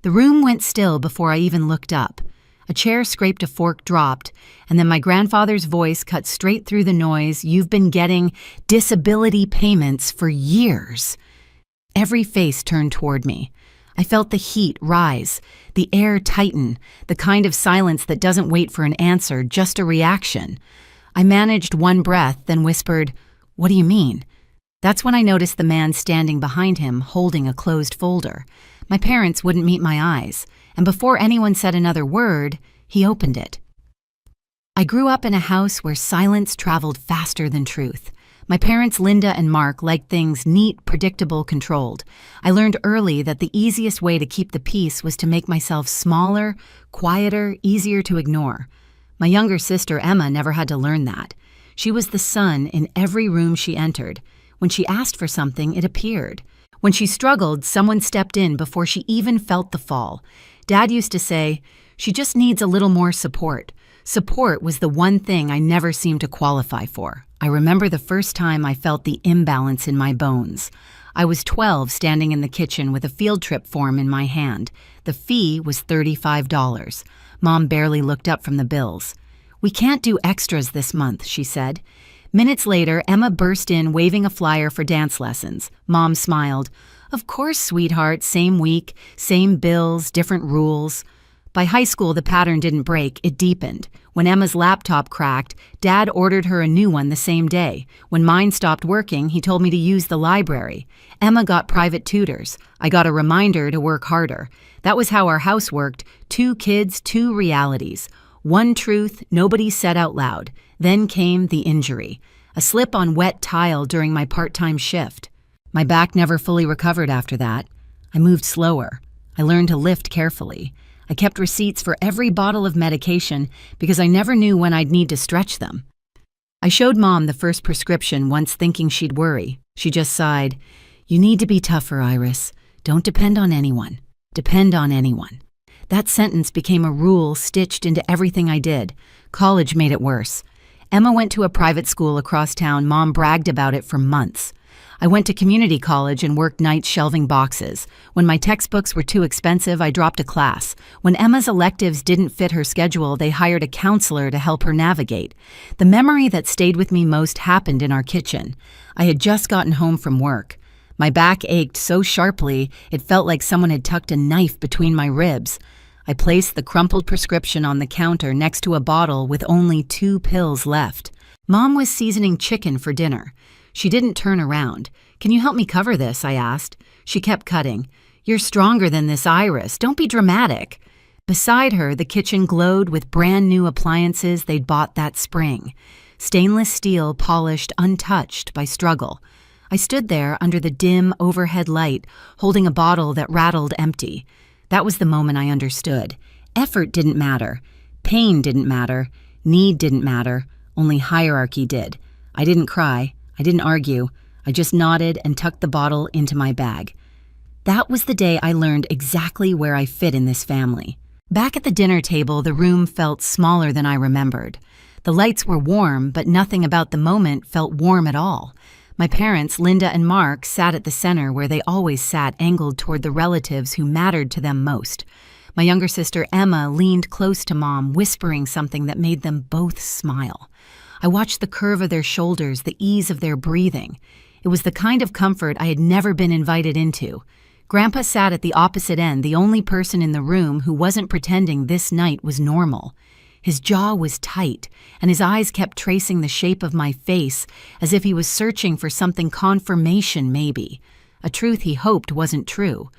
The room went still before I even looked up. A chair scraped, a fork dropped, and then my grandfather's voice cut straight through the noise. "You've been getting disability payments for years." Every face turned toward me. I felt the heat rise, the air tighten, the kind of silence that doesn't wait for an answer, just a reaction. I managed one breath, then whispered, "What do you mean?" That's when I noticed the man standing behind him, holding a closed folder. My parents wouldn't meet my eyes, and before anyone said another word, he opened it. I grew up in a house where silence traveled faster than truth. My parents, Linda and Mark, liked things neat, predictable, controlled. I learned early that the easiest way to keep the peace was to make myself smaller, quieter, easier to ignore. My younger sister, Emma, never had to learn that. She was the sun in every room she entered. When she asked for something, it appeared. When she struggled, someone stepped in before she even felt the fall. Dad used to say, "She just needs a little more support." Support was the one thing I never seemed to qualify for. I remember the first time I felt the imbalance in my bones. I was 12, standing in the kitchen with a field trip form in my hand. The fee was $35. Mom barely looked up from the bills. "We can't do extras this month," she said. Minutes later, Emma burst in waving a flyer for dance lessons. Mom smiled. "Of course, sweetheart, same week, same bills, different rules." By high school, the pattern didn't break, it deepened. When Emma's laptop cracked, Dad ordered her a new one the same day. When mine stopped working, he told me to use the library. Emma got private tutors. I got a reminder to work harder. That was how our house worked. 2 kids, 2 realities. One truth nobody said out loud. Then came the injury. A slip on wet tile during my part-time shift. My back never fully recovered after that. I moved slower. I learned to lift carefully. I kept receipts for every bottle of medication because I never knew when I'd need to stretch them. I showed Mom the first prescription once, thinking she'd worry. She just sighed. "You need to be tougher, Iris. Don't depend on anyone. Depend on anyone." That sentence became a rule stitched into everything I did. College made it worse. Emma went to a private school across town. Mom bragged about it for months. I went to community college and worked nights shelving boxes. When my textbooks were too expensive, I dropped a class. When Emma's electives didn't fit her schedule, they hired a counselor to help her navigate. The memory that stayed with me most happened in our kitchen. I had just gotten home from work. My back ached so sharply, it felt like someone had tucked a knife between my ribs. I placed the crumpled prescription on the counter next to a bottle with only 2 pills left. Mom was seasoning chicken for dinner. She didn't turn around. "Can you help me cover this?" I asked. She kept cutting. "You're stronger than this, Iris. Don't be dramatic." Beside her, the kitchen glowed with brand new appliances they'd bought that spring. Stainless steel, polished, untouched by struggle. I stood there under the dim overhead light, holding a bottle that rattled empty. That was the moment I understood. Effort didn't matter. Pain didn't matter. Need didn't matter. Only hierarchy did. I didn't cry. I didn't argue. I just nodded and tucked the bottle into my bag. That was the day I learned exactly where I fit in this family. Back at the dinner table, the room felt smaller than I remembered. The lights were warm, but nothing about the moment felt warm at all. My parents, Linda and Mark, sat at the center where they always sat, angled toward the relatives who mattered to them most. My younger sister, Emma, leaned close to Mom, whispering something that made them both smile. I watched the curve of their shoulders, the ease of their breathing. It was the kind of comfort I had never been invited into. Grandpa sat at the opposite end, the only person in the room who wasn't pretending this night was normal. His jaw was tight, and his eyes kept tracing the shape of my face as if he was searching for something, confirmation maybe. A truth he hoped wasn't true.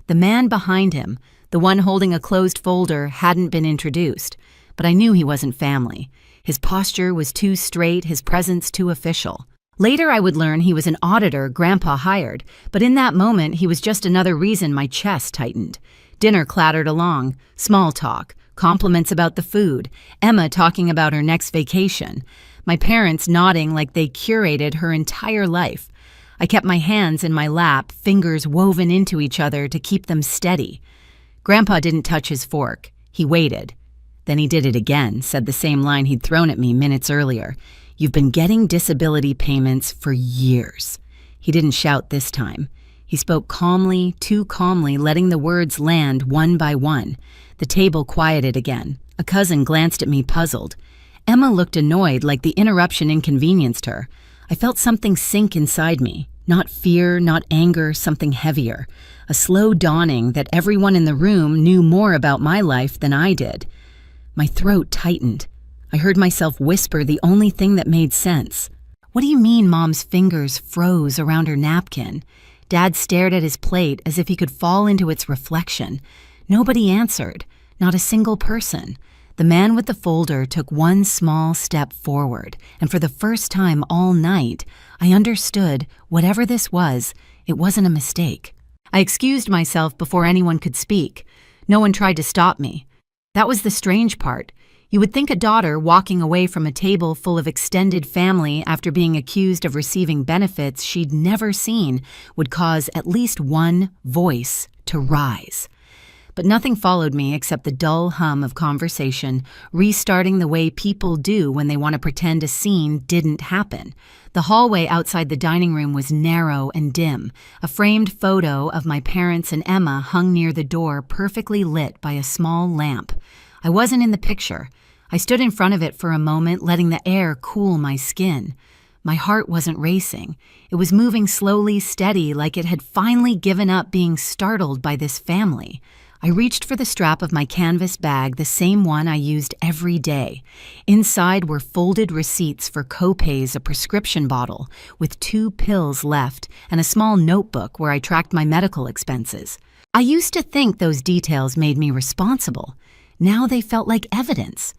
The man behind him, the one holding a closed folder, hadn't been introduced, but I knew he wasn't family. His posture was too straight, his presence too official. Later I would learn he was an auditor Grandpa hired, but in that moment he was just another reason my chest tightened. Dinner clattered along, small talk, compliments about the food, Emma talking about her next vacation, my parents nodding like they curated her entire life. I kept my hands in my lap, fingers woven into each other to keep them steady. Grandpa didn't touch his fork. He waited. Then he did it again, said the same line he'd thrown at me minutes earlier. "You've been getting disability payments for years." He didn't shout this time. He spoke calmly, too calmly, letting the words land one by one. The table quieted again. A cousin glanced at me, puzzled. Emma looked annoyed, like the interruption inconvenienced her. I felt something sink inside me. Not fear, not anger, something heavier. A slow dawning that everyone in the room knew more about my life than I did. My throat tightened. I heard myself whisper the only thing that made sense. "What do you mean?" Mom's fingers froze around her napkin. Dad stared at his plate as if he could fall into its reflection. Nobody answered. Not a single person. The man with the folder took one small step forward, and for the first time all night, I understood, whatever this was, it wasn't a mistake. I excused myself before anyone could speak. No one tried to stop me. That was the strange part. You would think a daughter walking away from a table full of extended family after being accused of receiving benefits she'd never seen would cause at least one voice to rise. But nothing followed me except the dull hum of conversation, restarting the way people do when they want to pretend a scene didn't happen. The hallway outside the dining room was narrow and dim. A framed photo of my parents and Emma hung near the door, perfectly lit by a small lamp. I wasn't in the picture. I stood in front of it for a moment, letting the air cool my skin. My heart wasn't racing. It was moving slowly, steady, like it had finally given up being startled by this family. I reached for the strap of my canvas bag, the same one I used every day. Inside were folded receipts for copays, a prescription bottle with 2 pills left, and a small notebook where I tracked my medical expenses. I used to think those details made me responsible. Now they felt like evidence.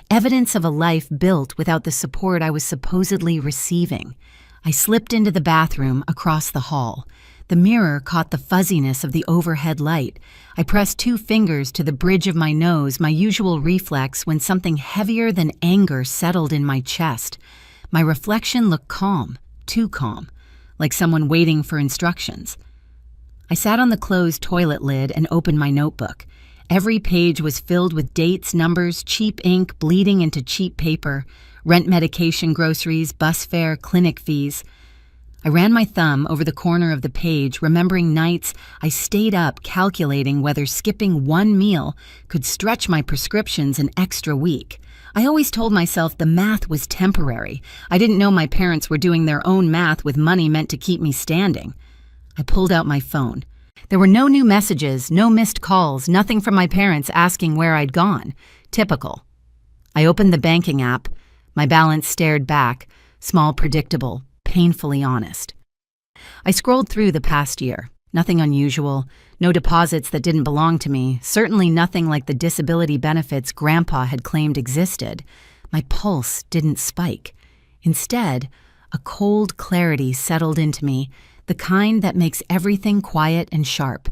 Evidence of a life built without the support I was supposedly receiving. I slipped into the bathroom across the hall. The mirror caught the fuzziness of the overhead light. I pressed 2 fingers to the bridge of my nose, my usual reflex when something heavier than anger settled in my chest. My reflection looked calm, too calm, like someone waiting for instructions. I sat on the closed toilet lid and opened my notebook. Every page was filled with dates, numbers, cheap ink bleeding into cheap paper, rent, medication, groceries, bus fare, clinic fees. I ran my thumb over the corner of the page, remembering nights I stayed up calculating whether skipping one meal could stretch my prescriptions an extra week. I always told myself the math was temporary. I didn't know my parents were doing their own math with money meant to keep me standing. I pulled out my phone. There were no new messages, no missed calls, nothing from my parents asking where I'd gone. Typical. I opened the banking app. My balance stared back, small, predictable, painfully honest. I scrolled through the past year. Nothing unusual, no deposits that didn't belong to me, certainly nothing like the disability benefits Grandpa had claimed existed. My pulse didn't spike. Instead, a cold clarity settled into me, the kind that makes everything quiet and sharp.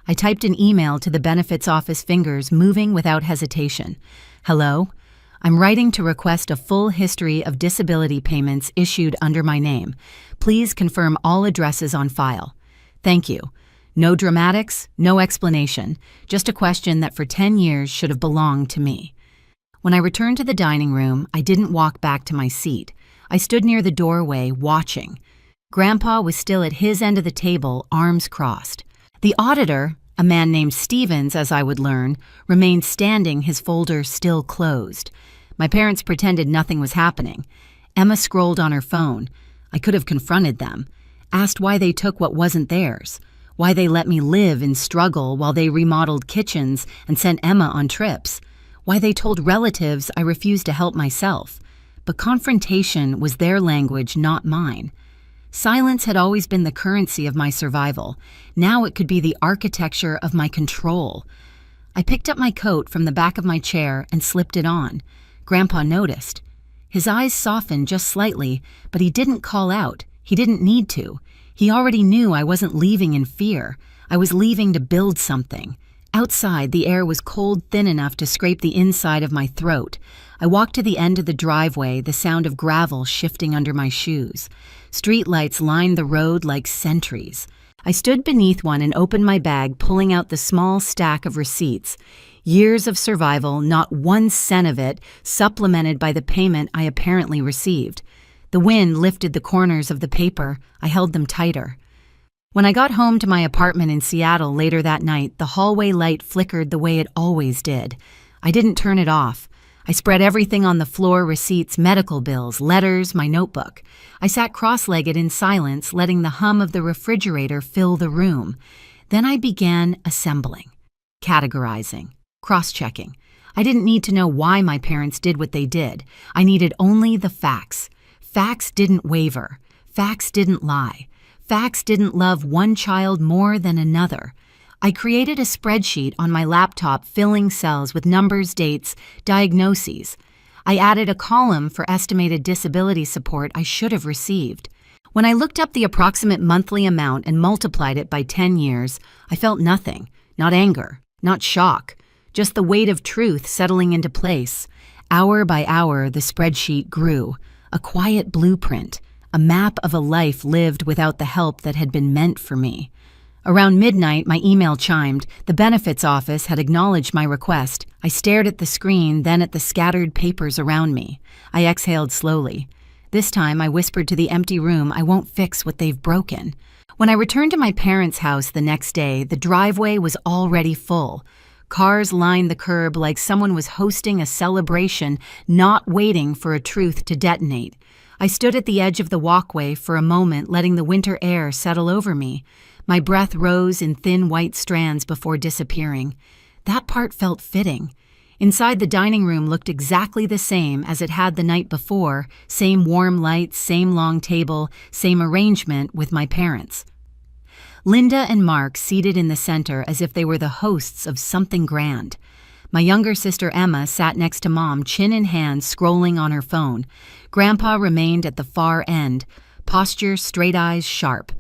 I typed an email to the benefits office, fingers moving without hesitation. "Hello? I'm writing to request a full history of disability payments issued under my name. Please confirm all addresses on file. Thank you. No dramatics, no explanation, just a question that for 10 years should have belonged to me." When I returned to the dining room, I didn't walk back to my seat. I stood near the doorway, watching. Grandpa was still at his end of the table, arms crossed. The auditor, a man named Stevens, as I would learn, remained standing, his folder still closed. My parents pretended nothing was happening. Emma scrolled on her phone. I could have confronted them, asked why they took what wasn't theirs, why they let me live in struggle while they remodeled kitchens and sent Emma on trips, why they told relatives I refused to help myself. But confrontation was their language, not mine. Silence had always been the currency of my survival. Now it could be the architecture of my control. I picked up my coat from the back of my chair and slipped it on. Grandpa noticed. His eyes softened just slightly, but he didn't call out. He didn't need to. He already knew I wasn't leaving in fear. I was leaving to build something. Outside, the air was cold, thin enough to scrape the inside of my throat. I walked to the end of the driveway, the sound of gravel shifting under my shoes. Streetlights lined the road like sentries. I stood beneath one and opened my bag, pulling out the small stack of receipts. Years of survival, not 1 cent of it, supplemented by the payment I apparently received. The wind lifted the corners of the paper. I held them tighter. When I got home to my apartment in Seattle later that night, the hallway light flickered the way it always did. I didn't turn it off. I spread everything on the floor: receipts, medical bills, letters, my notebook. I sat cross-legged in silence, letting the hum of the refrigerator fill the room. Then I began assembling, categorizing, cross-checking. I didn't need to know why my parents did what they did. I needed only the facts. Facts didn't waver. Facts didn't lie. Facts didn't love one child more than another. I created a spreadsheet on my laptop, filling cells with numbers, dates, diagnoses. I added a column for estimated disability support I should have received. When I looked up the approximate monthly amount and multiplied it by 10 years, I felt nothing, not anger, not shock, just the weight of truth settling into place. Hour by hour, the spreadsheet grew, a quiet blueprint, a map of a life lived without the help that had been meant for me. Around midnight, my email chimed. The benefits office had acknowledged my request. I stared at the screen, then at the scattered papers around me. I exhaled slowly. This time, I whispered to the empty room, I won't fix what they've broken. When I returned to my parents' house the next day, the driveway was already full. Cars lined the curb like someone was hosting a celebration, not waiting for a truth to detonate. I stood at the edge of the walkway for a moment, letting the winter air settle over me. My breath rose in thin white strands before disappearing. That part felt fitting. Inside, the dining room looked exactly the same as it had the night before, same warm lights, same long table, same arrangement with my parents. Linda and Mark seated in the center as if they were the hosts of something grand. My younger sister Emma sat next to Mom, chin in hand, scrolling on her phone. Grandpa remained at the far end, posture, straight eyes, sharp.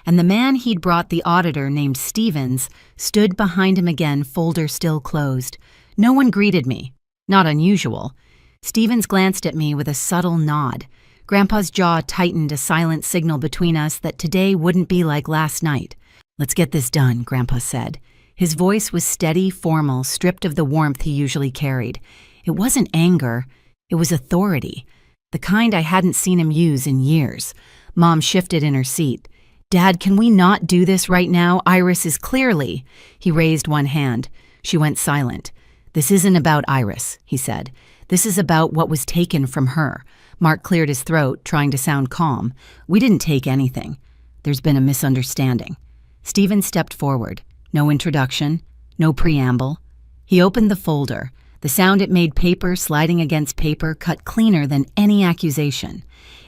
And the man he'd brought, the auditor named Stevens, stood behind him again, folder still closed. No one greeted me. Not unusual. Stevens glanced at me with a subtle nod. Grandpa's jaw tightened, a silent signal between us that today wouldn't be like last night. Let's get this done, Grandpa said. His voice was steady, formal, stripped of the warmth he usually carried. It wasn't anger. It was authority, the kind I hadn't seen him use in years. Mom shifted in her seat. Dad, can we not do this right now? Iris is clearly... He raised one hand. She went silent. This isn't about Iris, he said. This is about what was taken from her. Mark cleared his throat, trying to sound calm. We didn't take anything. There's been a misunderstanding. Stephen stepped forward. No introduction, no preamble. He opened the folder. The sound it made, paper sliding against paper, cut cleaner than any accusation.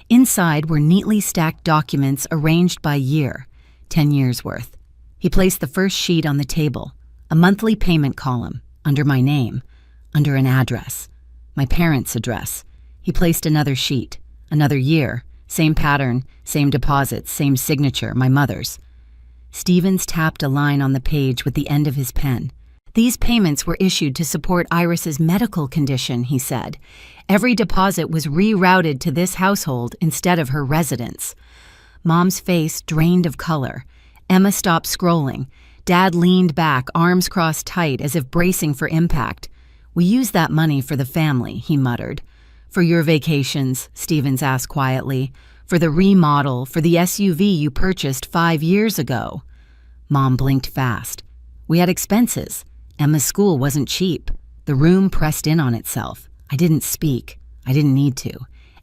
Inside were neatly stacked documents arranged by year, 10 years worth. He placed the first sheet on the table, a monthly payment column, under my name, under an address, my parents' address. He placed another sheet, another year, same pattern, same deposits, same signature, my mother's. Stevens tapped a line on the page with the end of his pen. These payments were issued to support Iris's medical condition, he said. Every deposit was rerouted to this household instead of her residence. Mom's face drained of color. Emma stopped scrolling. Dad leaned back, arms crossed tight as if bracing for impact. We use that money for the family, he muttered. For your vacations, Stevens asked quietly. For the remodel, for the SUV you purchased 5 years ago. Mom blinked fast. We had expenses. Emma's school wasn't cheap. The room pressed in on itself. I didn't speak. I didn't need to.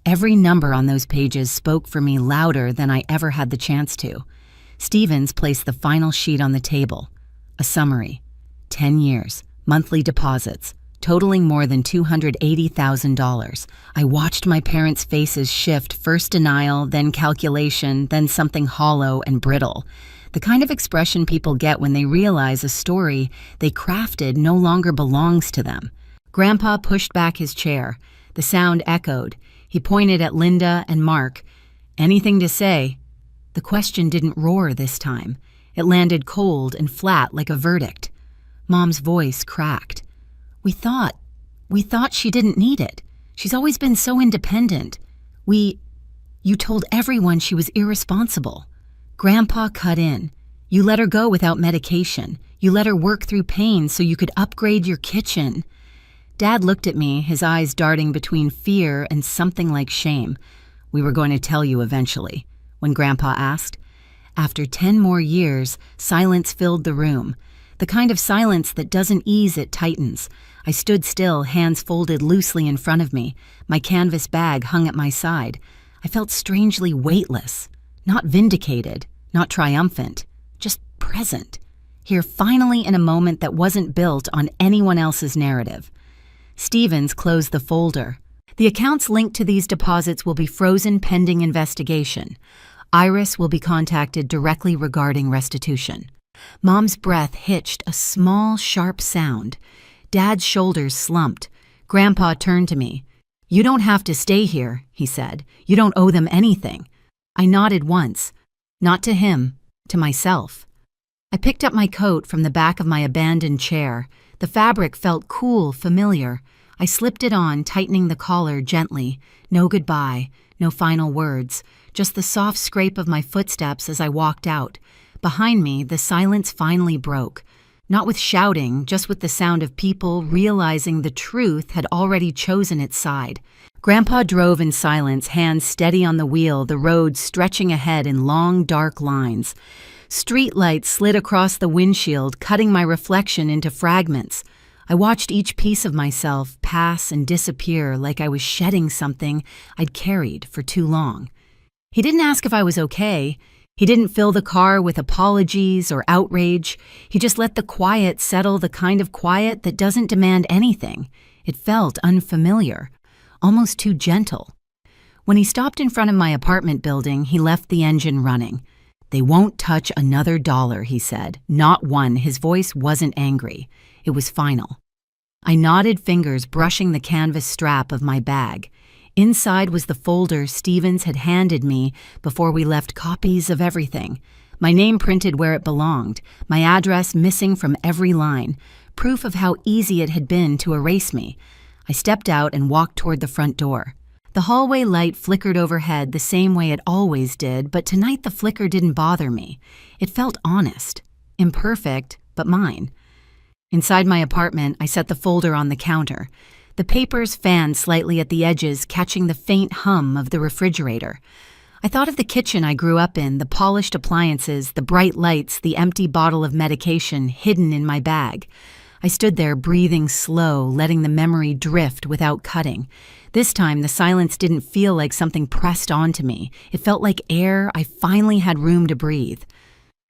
Every number on those pages spoke for me louder than I ever had the chance to. Stevens placed the final sheet on the table. A summary. 10 years, monthly deposits, totaling more than $280,000. I watched my parents' faces shift, first denial, then calculation, then something hollow and brittle. The kind of expression people get when they realize a story they crafted no longer belongs to them. Grandpa pushed back his chair. The sound echoed. He pointed at Linda and Mark. Anything to say? The question didn't roar this time. It landed cold and flat like a verdict. Mom's voice cracked. We thought she didn't need it. She's always been so independent. You told everyone she was irresponsible. Grandpa cut in. You let her go without medication. You let her work through pain so you could upgrade your kitchen. Dad looked at me, his eyes darting between fear and something like shame. We were going to tell you eventually, when Grandpa asked. After 10 more years, silence filled the room. The kind of silence that doesn't ease, it tightens. I stood still, hands folded loosely in front of me. My canvas bag hung at my side. I felt strangely weightless. Not vindicated, not triumphant, just present. Here finally in a moment that wasn't built on anyone else's narrative. Stevens closed the folder. The accounts linked to these deposits will be frozen pending investigation. Iris will be contacted directly regarding restitution. Mom's breath hitched a small, sharp sound. Dad's shoulders slumped. Grandpa turned to me. "You don't have to stay here," he said. "You don't owe them anything." I nodded once. Not to him, to myself. I picked up my coat from the back of my abandoned chair. The fabric felt cool, familiar. I slipped it on, tightening the collar gently. No goodbye, no final words, just the soft scrape of my footsteps as I walked out. Behind me, the silence finally broke. Not with shouting, just with the sound of people realizing the truth had already chosen its side. Grandpa drove in silence, hands steady on the wheel, the road stretching ahead in long, dark lines. Street lights slid across the windshield, cutting my reflection into fragments. I watched each piece of myself pass and disappear like I was shedding something I'd carried for too long. He didn't ask if I was okay. He didn't fill the car with apologies or outrage. He just let the quiet settle, the kind of quiet that doesn't demand anything. It felt unfamiliar, almost too gentle. When he stopped in front of my apartment building, he left the engine running. "They won't touch another dollar," he said. Not one. His voice wasn't angry. It was final. I nodded, fingers brushing the canvas strap of my bag. Inside was the folder Stevens had handed me before we left, copies of everything. My name printed where it belonged, my address missing from every line, proof of how easy it had been to erase me. I stepped out and walked toward the front door. The hallway light flickered overhead the same way it always did, but tonight the flicker didn't bother me. It felt honest, imperfect, but mine. Inside my apartment, I set the folder on the counter. The papers fanned slightly at the edges, catching the faint hum of the refrigerator. I thought of the kitchen I grew up in, the polished appliances, the bright lights, the empty bottle of medication hidden in my bag. I stood there, breathing slow, letting the memory drift without cutting. This time, the silence didn't feel like something pressed onto me. It felt like air. I finally had room to breathe.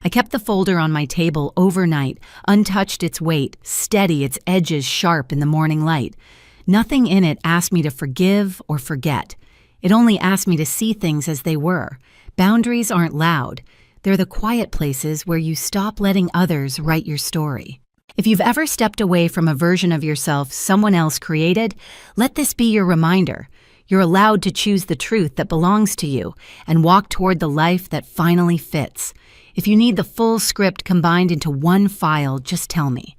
I kept the folder on my table overnight, untouched, its weight, steady, its edges sharp in the morning light. Nothing in it asked me to forgive or forget. It only asked me to see things as they were. Boundaries aren't loud. They're the quiet places where you stop letting others write your story. If you've ever stepped away from a version of yourself someone else created, let this be your reminder. You're allowed to choose the truth that belongs to you and walk toward the life that finally fits. If you need the full script combined into one file, just tell me.